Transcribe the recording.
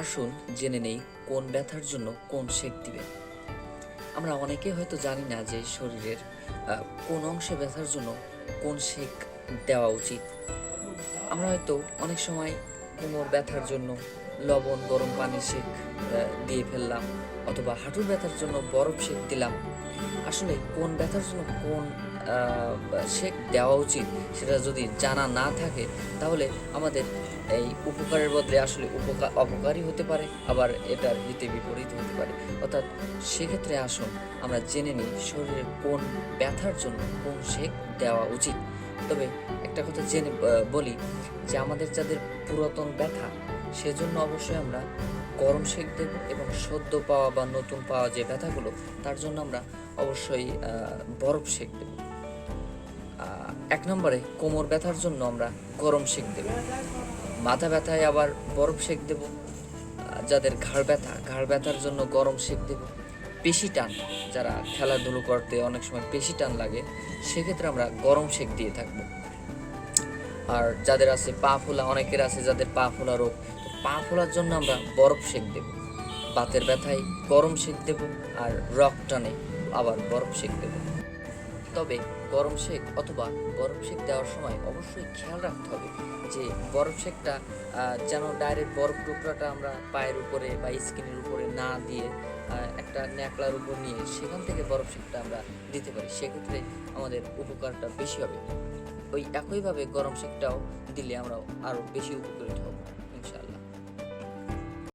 আসুন জেনে নেই কোন ব্যথার জন্য কোন সেক দিবেন। আমরা অনেকে হয়তো জানি না যে শরীরের কোন অংশে ব্যথার জন্য কোন সেক দেওয়া উচিত। আমরা হয়তো অনেক সময় কোমর ব্যথার জন্য লবণ গরম পানির সেক দিয়ে ফেললাম, অথবা হাঁটুর ব্যথার জন্য বরফ সেক দিলাম। আসলে কোন ব্যথার জন্য কোন সেক দেওয়া উচিত সেটা যদি জানা না থাকে, তাহলে আমাদের এই উপকারের বদলে আসলে অপকারই হতে পারে, আবার এটার হিতে বিপরীত হতে পারে। অর্থাৎ সেক্ষেত্রে আসুন আমরা জেনে নিই শরীরের কোন ব্যথার জন্য কোন সেক দেওয়া উচিত। তবে একটা কথা জেনে বলি যে আমাদের যাদের পুরাতন ব্যথা, সেজন্য অবশ্যই আমরা গরম সেক দেব, এবং সদ্য পাওয়া বা নতুন পাওয়া যে ব্যথাগুলো তার জন্য আমরা অবশ্যই বরফ সেক দেব। ১ নম্বরে কোমর ব্যথার জন্য আমরা গরম সেক দেব। মাথা ব্যথায় আবার বরফ সেক দেব। যাদের ঘাড় ব্যথার জন্য গরম সেক দেব। পেশি টান, যারা খেলাধুলো করতে অনেক সময় পেশি টান লাগে, সেক্ষেত্রে আমরা গরম সেক দিয়ে থাকবো। আর যাদের আছে পা ফোলা, অনেকের আছে যাদের পা ফোলা রোগ, তো পা ফোলার জন্য আমরা বরফ সেক দেব। বাতের ব্যথায় গরম সেক দেব, আর রক টানে আবার বরফ সেক দেব। তবে গরম সেক অথবা বরফ সেক দেওয়ার সময় অবশ্যই খেয়াল রাখতে হবে যে বরফ সেকটা যেন ডাইরেক্ট বরফ টুকরাটা আমরা পায়ের উপরে বা স্কিনের উপরে না দিয়ে একটা ন্যাকড়ার উপর নিয়ে সেখান থেকে বরফ সেকটা আমরা দিতে পারি। সেক্ষেত্রে আমাদের উপকারটা বেশি হবে। ওই একইভাবে গরম সেকটাও দিলে আমরা আরও বেশি উপকৃত হব।